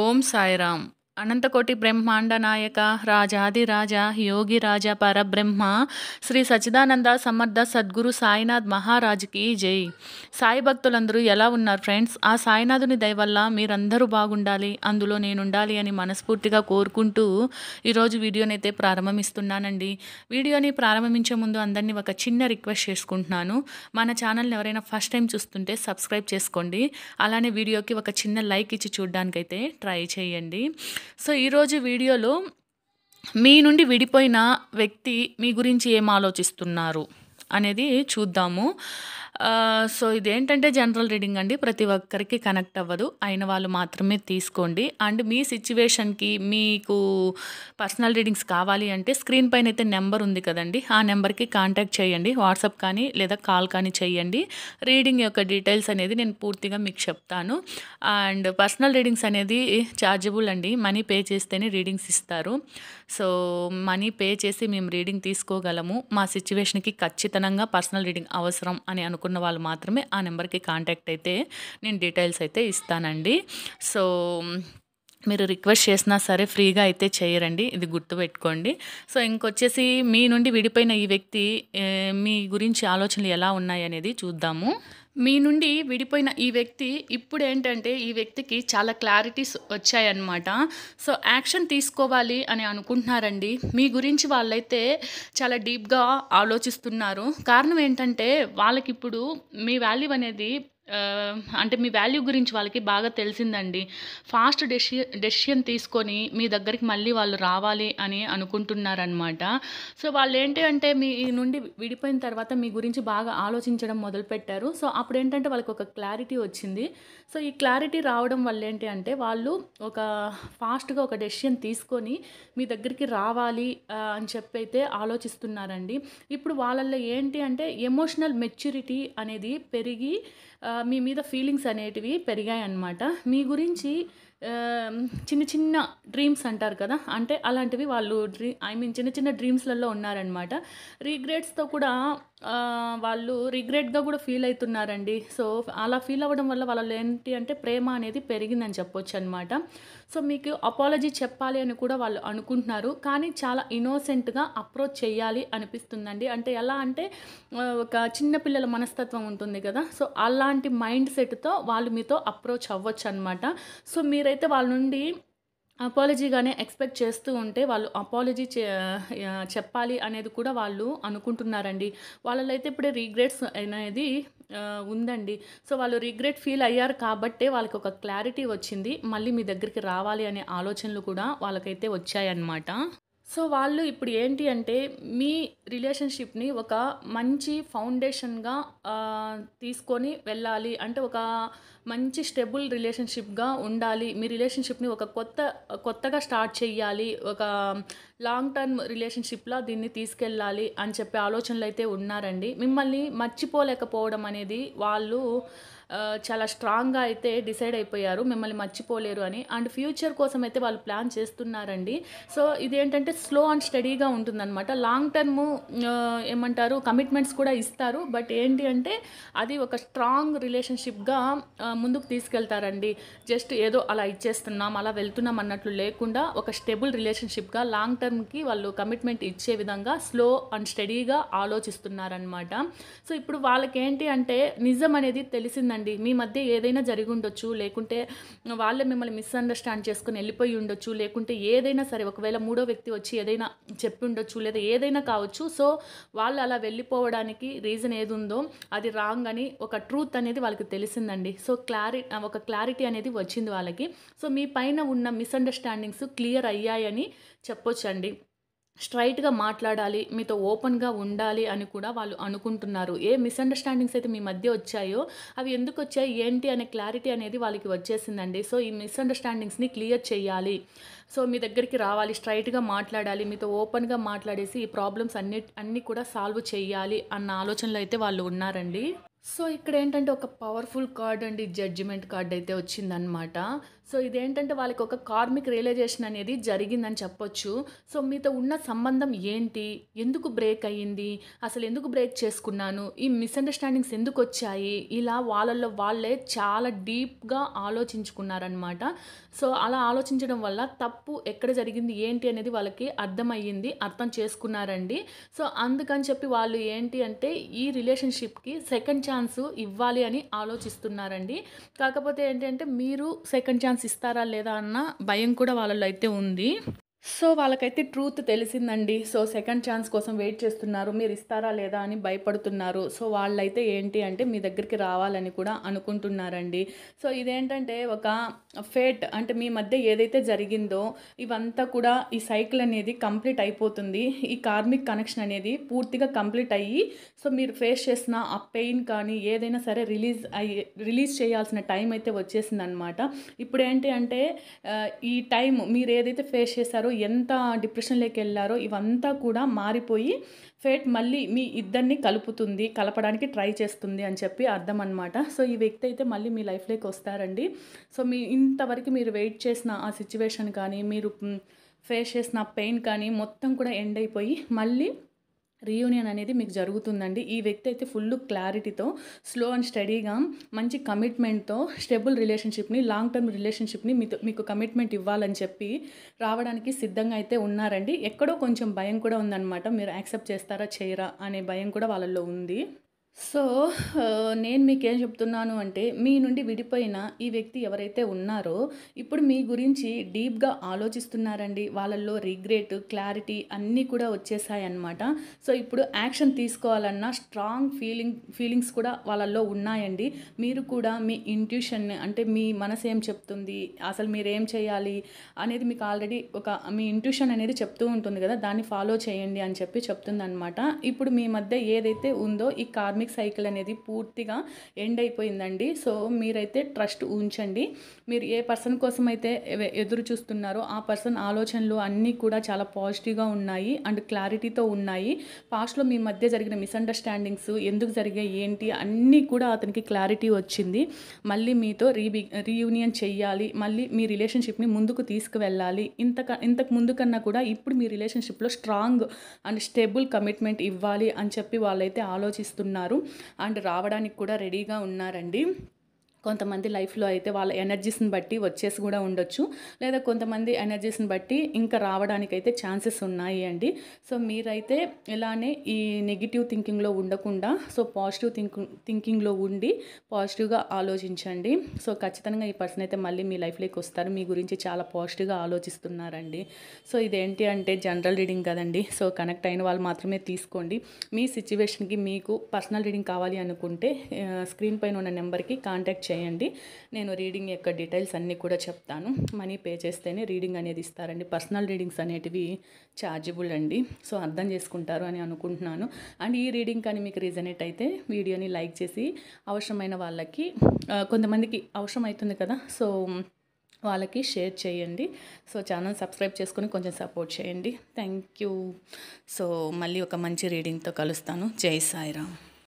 ఓం సాయిరామ్. అనంతకోటి బ్రహ్మాండ నాయక రాజాదిరాజ యోగి రాజా పరబ్రహ్మ శ్రీ సచ్చిదానంద సమర్థ సద్గురు సాయినాథ్ మహారాజ్కి జై. సాయి భక్తులందరూ ఎలా ఉన్నారు ఫ్రెండ్స్? ఆ సాయినాథుని దయ వల్ల మీరందరూ బాగుండాలి, అందులో నేనుండాలి అని మనస్ఫూర్తిగా కోరుకుంటూ ఈరోజు వీడియోనైతే ప్రారంభిస్తున్నానండి. వీడియోని ప్రారంభించే ముందు అందరినీ ఒక చిన్న రిక్వెస్ట్ చేసుకుంటున్నాను. మన ఛానల్ని ఎవరైనా ఫస్ట్ టైం చూస్తుంటే సబ్స్క్రైబ్ చేసుకోండి. అలానే వీడియోకి ఒక చిన్న లైక్ ఇచ్చి చూడడానికైతే ట్రై చేయండి. సో ఈరోజు వీడియోలో మీ నుండి విడిపోయిన వ్యక్తి మీ గురించి ఏం ఆలోచిస్తున్నారు అనేది చూద్దాము. సో ఇదేంటంటే జనరల్ రీడింగ్ అండి, ప్రతి ఒక్కరికి కనెక్ట్ అవ్వదు, అయిన వాళ్ళు మాత్రమే తీసుకోండి. అండ్ మీ సిచ్యువేషన్కి మీకు పర్సనల్ రీడింగ్స్ కావాలి అంటే స్క్రీన్ పైన అయితే నెంబర్ ఉంది కదండి, ఆ నెంబర్కి కాంటాక్ట్ చేయండి. వాట్సాప్ కానీ లేదా కాల్ కానీ చేయండి. రీడింగ్ యొక్క డీటెయిల్స్ అనేది నేను పూర్తిగా మీకు చెప్తాను. అండ్ పర్సనల్ రీడింగ్స్ అనేది ఛార్జబుల్ అండి, మనీ పే చేస్తేనే రీడింగ్స్ ఇస్తారు. సో మనీ పే చేసి మేము రీడింగ్ తీసుకోగలము. మా సిచ్యువేషన్కి ఖచ్చితంగా పర్సనల్ రీడింగ్ అవసరం అని అనుకున్న వాళ్ళు మాత్రమే ఆ నెంబర్కి కాంటాక్ట్ అయితే నేను డీటెయిల్స్ అయితే ఇస్తానండి. సో మీరు రిక్వెస్ట్ చేసినా సరే ఫ్రీగా అయితే చేయరండి, ఇది గుర్తుపెట్టుకోండి. సో ఇంకొచ్చేసి మీ నుండి విడిపోయిన ఈ వ్యక్తి మీ గురించి ఆలోచనలు ఎలా ఉన్నాయి అనేది చూద్దాము. మీ నుండి విడిపోయిన ఈ వ్యక్తి ఇప్పుడు ఏంటంటే ఈ వ్యక్తికి చాలా క్లారిటీస్ వచ్చాయన్నమాట. సో యాక్షన్ తీసుకోవాలి అని అనుకుంటున్నారండి. మీ గురించి వాళ్ళైతే చాలా డీప్గా ఆలోచిస్తున్నారు. కారణం ఏంటంటే వాళ్ళకి ఇప్పుడు మీ వాల్యూ అనేది అంటే మీ వాల్యూ గురించి వాళ్ళకి బాగా తెలిసిందండి. ఫాస్ట్ డెసిషన్ తీసుకొని మీ దగ్గరికి మళ్ళీ వాళ్ళు రావాలి అని అనుకుంటున్నారనమాట. సో వాళ్ళు ఏంటి అంటే మీ నుండి విడిపోయిన తర్వాత మీ గురించి బాగా ఆలోచించడం మొదలుపెట్టారు. సో అప్పుడు ఏంటంటే వాళ్ళకి ఒక క్లారిటీ వచ్చింది. సో ఈ క్లారిటీ రావడం వల్ల ఏంటి అంటే వాళ్ళు ఒక ఫాస్ట్గా ఒక డెసిషన్ తీసుకొని మీ దగ్గరికి రావాలి అని చెప్పి అయితే ఆలోచిస్తున్నారండి. ఇప్పుడు వాళ్ళల్లో ఏంటి అంటే ఎమోషనల్ మెచ్యూరిటీ అనేది పెరిగి మీ మీద ఫీలింగ్స్ అనేటివి పెరిగాయి అన్నమాట. మీ గురించి చిన్న చిన్న డ్రీమ్స్ అంటారు కదా, అంటే అలాంటివి వాళ్ళు చిన్న చిన్న డ్రీమ్స్లలో ఉన్నారనమాట. రీగ్రెట్స్తో కూడా వాళ్ళు రిగ్రెట్గా కూడా ఫీల్ అవుతున్నారండి. సో అలా ఫీల్ అవ్వడం వల్ల వాళ్ళలో ఏంటి అంటే ప్రేమ అనేది పెరిగిందని చెప్పొచ్చు అనమాట. సో మీకు అపాలజీ చెప్పాలి అని కూడా వాళ్ళు అనుకుంటున్నారు, కానీ చాలా ఇన్నోసెంట్గా అప్రోచ్ చేయాలి అనిపిస్తుందండి. అంటే ఎలా అంటే ఒక చిన్న పిల్లల మనస్తత్వం ఉంటుంది కదా, సో అలాంటి మైండ్ సెట్తో వాళ్ళు మీతో అప్రోచ్ అవ్వచ్చు అనమాట. సో మీరైతే వాళ్ళ నుండి అపాలజీగానే ఎక్స్పెక్ట్ చేస్తూ ఉంటే వాళ్ళు అపాలజీ చెప్పాలి అనేది కూడా వాళ్ళు అనుకుంటున్నారండి. వాళ్ళలో అయితే ఇప్పుడే రీగ్రెట్స్ అనేది ఉందండి. సో వాళ్ళు రిగ్రెట్ ఫీల్ అయ్యారు కాబట్టే వాళ్ళకి ఒక క్లారిటీ వచ్చింది, మళ్ళీ మీ దగ్గరికి రావాలి అనే ఆలోచనలు కూడా వాళ్ళకైతే వచ్చాయన్నమాట. సో వాళ్ళు ఇప్పుడు ఏంటి అంటే మీ రిలేషన్షిప్ని ఒక మంచి ఫౌండేషన్గా తీసుకొని వెళ్ళాలి, అంటే ఒక మంచి స్టెబుల్ రిలేషన్షిప్గా ఉండాలి. మీ రిలేషన్షిప్ని ఒక కొత్తగా స్టార్ట్ చేయాలి, ఒక లాంగ్ టర్మ్ రిలేషన్షిప్లా దీన్ని తీసుకెళ్ళాలి అని చెప్పే ఆలోచనలు అయితే ఉన్నారండి. మిమ్మల్ని మర్చిపోలేకపోవడం అనేది వాళ్ళు చాలా స్ట్రాంగ్గా అయితే డిసైడ్ అయిపోయారు, మిమ్మల్ని మర్చిపోలేరు అని. అండ్ ఫ్యూచర్ కోసం అయితే వాళ్ళు ప్లాన్ చేస్తున్నారండి. సో ఇదేంటంటే స్లో అండ్ స్టడీగా ఉంటుందన్నమాట. లాంగ్ టర్మ్ ఏమంటారు కమిట్మెంట్స్ కూడా ఇస్తారు, బట్ ఏంటి అంటే అది ఒక స్ట్రాంగ్ రిలేషన్షిప్గా ముందుకు తీసుకెళ్తారండి. జస్ట్ ఏదో అలా ఇచ్చేస్తున్నాం అలా వెళ్తున్నాం అన్నట్లు లేకుండా ఒక స్టేబుల్ రిలేషన్షిప్గా లాంగ్ టర్మ్కి వాళ్ళు కమిట్మెంట్ ఇచ్చే విధంగా స్లో అండ్ స్టడీగా ఆలోచిస్తున్నారనమాట. సో ఇప్పుడు వాళ్ళకి ఏంటి అంటే నిజం అనేది తెలిసిందండి. మీ మధ్య ఏదైనా జరిగి ఉండొచ్చు, లేకుంటే వాళ్ళే మిమ్మల్ని మిస్అండర్స్టాండ్ చేసుకుని వెళ్ళిపోయి ఉండొచ్చు, లేకుంటే ఏదైనా సరే ఒకవేళ మూడో వ్యక్తి వచ్చి ఏదైనా చెప్పి ఉండొచ్చు, లేదా ఏదైనా కావచ్చు. సో వాళ్ళు అలా వెళ్ళిపోవడానికి రీజన్ ఏది ఉందో అది రాంగ్ అని ఒక ట్రూత్ అనేది వాళ్ళకి తెలిసిందండి. సో ఒక క్లారిటీ అనేది వచ్చింది వాళ్ళకి. సో మీ పైన ఉన్న మిస్అండర్స్టాండింగ్స్ క్లియర్ అయ్యాయని చెప్పొచ్చండి. స్ట్రైట్గా మాట్లాడాలి, మీతో ఓపెన్గా ఉండాలి అని కూడా వాళ్ళు అనుకుంటున్నారు. ఏ మిస్అండర్స్టాండింగ్స్ అయితే మీ మధ్య వచ్చాయో అవి ఎందుకు వచ్చాయి ఏంటి అనే క్లారిటీ అనేది వాళ్ళకి వచ్చేసిందండి. సో ఈ మిస్అండర్స్టాండింగ్స్ని క్లియర్ చేయాలి, సో మీ దగ్గరికి రావాలి, స్ట్రైట్గా మాట్లాడాలి, మీతో ఓపెన్గా మాట్లాడేసి ఈ ప్రాబ్లమ్స్ అన్నీ కూడా సాల్వ్ చేయాలి అన్న ఆలోచనలో అయితే వాళ్ళు ఉన్నారండి. సో ఇక్కడ ఏంటంటే ఒక పవర్ఫుల్ కార్డ్ అండి, జడ్జిమెంట్ కార్డ్ అయితే వచ్చిందనమాట. సో ఇదేంటంటే వాళ్ళకి ఒక కార్మిక్ రియలైజేషన్ అనేది జరిగిందని చెప్పొచ్చు. సో మీతో ఉన్న సంబంధం ఏంటి? ఎందుకు బ్రేక్ అయ్యింది? అసలు ఎందుకు బ్రేక్ చేసుకున్నాను? ఈ మిస్‌అండర్‌స్టాండింగ్స్ ఎందుకొచ్చాయి? ఇలా వాళ్ళలో వాళ్ళే చాలా డీప్‌గా ఆలోచించుకున్నారనమాట. సో అలా ఆలోచించడం వల్ల తప్పు ఎక్కడ జరిగింది, ఏంటి అనేది వాళ్ళకి అర్థమయ్యింది. అర్థం చేసుకున్నారండి. సో అందుకని చెప్పి వాళ్ళు ఏంటి అంటే ఈ రిలేషన్‌షిప్‌కి సెకండ్ ఛాన్స్ ఇవ్వాలి అని ఆలోచిస్తున్నారండి. కాకపోతే ఏంటంటే మీరు సెకండ్ ఛాన్స్ ఇస్తారా లేదా అన్న భయం కూడా వాళ్ళలో అయితే ఉంది. సో వాళ్ళకైతే ట్రూత్ తెలిసిందండి. సో సెకండ్ ఛాన్స్ కోసం వెయిట్ చేస్తున్నారు. మీరు ఇస్తారా లేదా అని భయపడుతున్నారు. సో వాళ్ళైతే ఏంటి అంటే మీ దగ్గరికి రావాలని కూడా అనుకుంటున్నారండి. సో ఇదేంటంటే ఒక ఫేట్ అంటే మీ మధ్య ఏదైతే జరిగిందో ఇవంతా కూడా ఈ సైకిల్ అనేది కంప్లీట్ అయిపోతుంది. ఈ కార్మిక్ కనెక్షన్ అనేది పూర్తిగా కంప్లీట్ అయ్యి సో మీరు ఫేస్ చేసిన ఆ పెయిన్ కానీ ఏదైనా సరే రిలీజ్ చేయాల్సిన టైం అయితే వచ్చేసిందనమాట. ఇప్పుడు ఏంటి అంటే ఈ టైం మీరు ఏదైతే ఫేస్ చేశారో ఎంత డిప్రెషన్లోకి వెళ్ళారో ఇవంతా కూడా మారిపోయి ఫేట్ మళ్ళీ మీ ఇద్దరిని కలపడానికి ట్రై చేస్తుంది అని చెప్పి అర్థం అనమాట. సో ఈ వ్యక్తి అయితే మళ్ళీ మీ లైఫ్లోకి వస్తారండి. సో మీ ఇంతవరకు మీరు వెయిట్ చేసిన ఆ సిచ్యువేషన్ కానీ మీరు ఫేస్ చేసిన పెయిన్ కానీ మొత్తం కూడా ఎండ్ అయిపోయి మళ్ళీ రీయూనియన్ అనేది మీకు జరుగుతుందండి. ఈ వ్యక్తి అయితే ఫుల్ క్లారిటీతో స్లో అండ్ స్టడీగా మంచి కమిట్మెంట్తో స్టేబుల్ రిలేషన్షిప్ని లాంగ్ టర్మ్ రిలేషన్షిప్ని మీకు కమిట్మెంట్ ఇవ్వాలని చెప్పి రావడానికి సిద్ధంగా అయితే ఉన్నారండి. ఎక్కడో కొంచెం భయం కూడా ఉందన్నమాట. మీరు యాక్సెప్ట్ చేస్తారా చేయరా అనే భయం కూడా వాళ్ళల్లో ఉంది. సో నేను మీకేం చెప్తున్నాను అంటే మీ నుండి విడిపోయిన ఈ వ్యక్తి ఎవరైతే ఉన్నారో ఇప్పుడు మీ గురించి డీప్గా ఆలోచిస్తున్నారండి. వాళ్ళల్లో రిగ్రెట్, క్లారిటీ అన్నీ కూడా వచ్చేసాయన్నమాట. సో ఇప్పుడు యాక్షన్ తీసుకోవాలన్న స్ట్రాంగ్ ఫీలింగ్స్ కూడా వాళ్ళల్లో ఉన్నాయండి. మీరు కూడా మీ ఇంట్యూషన్ అంటే మీ మనసు ఏం చెప్తుంది, అసలు మీరేం చేయాలి అనేది మీకు ఆల్రెడీ మీ ఇంట్యూషన్ అనేది చెప్తూ ఉంటుంది కదా, దాన్ని ఫాలో చేయండి అని చెప్పి చెప్తుందన్నమాట. ఇప్పుడు మీ మధ్య ఏదైతే ఉందో ఈ కార్మిక్ సైకిల్ అనేది పూర్తిగా ఎండ్ అయిపోయిందండి. సో మీరైతే ట్రస్ట్ ఉంచండి. మీరు ఏ పర్సన్ కోసం అయితే ఎదురు చూస్తున్నారో ఆ పర్సన్ ఆలోచనలు అన్నీ కూడా చాలా పాజిటివ్గా ఉన్నాయి అండ్ క్లారిటీతో ఉన్నాయి. పాస్ట్లో మీ మధ్య జరిగిన మిస్అండర్స్టాండింగ్స్ ఎందుకు జరిగాయి ఏంటి అన్నీ కూడా అతనికి క్లారిటీ వచ్చింది. మళ్ళీ మీతో రీయూనియన్ చెయ్యాలి, మళ్ళీ మీ రిలేషన్షిప్ని ముందుకు తీసుకువెళ్ళాలి. ఇంతకు ముందు కన్నా కూడా ఇప్పుడు మీ రిలేషన్షిప్లో స్ట్రాంగ్ అండ్ స్టేబుల్ కమిట్మెంట్ ఇవ్వాలి అని చెప్పి వాళ్ళైతే ఆలోచిస్తున్నారు అండ్ రావడానికి కూడా రెడీగా ఉన్నారండి. కొంతమంది లైఫ్లో అయితే వాళ్ళ ఎనర్జీస్ని బట్టి వచ్చేసి కూడా ఉండొచ్చు, లేదా కొంతమంది ఎనర్జీస్ని బట్టి ఇంకా రావడానికైతే ఛాన్సెస్ ఉన్నాయి అండి. సో మీరైతే ఇలానే ఈ నెగిటివ్ థింకింగ్లో ఉండకుండా సో పాజిటివ్ థింకింగ్లో ఉండి పాజిటివ్గా ఆలోచించండి. సో ఖచ్చితంగా ఈ పర్సన్ అయితే మళ్ళీ మీ లైఫ్లోకి వస్తారు. మీ గురించి చాలా పాజిటివ్గా ఆలోచిస్తున్నారండి. సో ఇదేంటి అంటే జనరల్ రీడింగ్ కదండి. సో కనెక్ట్ అయిన వాళ్ళు మాత్రమే తీసుకోండి. మీ సిచ్యువేషన్కి మీకు పర్సనల్ రీడింగ్ కావాలి అనుకుంటే స్క్రీన్ పైన ఉన్న నెంబర్కి కాంటాక్ట్ చేయండి. నేను రీడింగ్ యొక్క డీటెయిల్స్ అన్నీ కూడా చెప్తాను. మనీ పే చేస్తేనే రీడింగ్ అనేది ఇస్తారండి. పర్సనల్ రీడింగ్స్ అనేటివి ఛార్జబుల్ అండి. సో అర్థం చేసుకుంటారు అని అనుకుంటున్నాను. అండ్ ఈ రీడింగ్ కానీ మీకు రీజనేట్ అయితే వీడియోని లైక్ చేసి అవసరమైన వాళ్ళకి కొంతమందికి అవసరం అవుతుంది కదా, సో వాళ్ళకి షేర్ చేయండి. సో ఛానల్ సబ్స్క్రైబ్ చేసుకొని కొంచెం సపోర్ట్ చేయండి. Thank you. సో మళ్ళీ ఒక మంచి రీడింగ్తో కలుస్తాను. జై సాయిరామ్.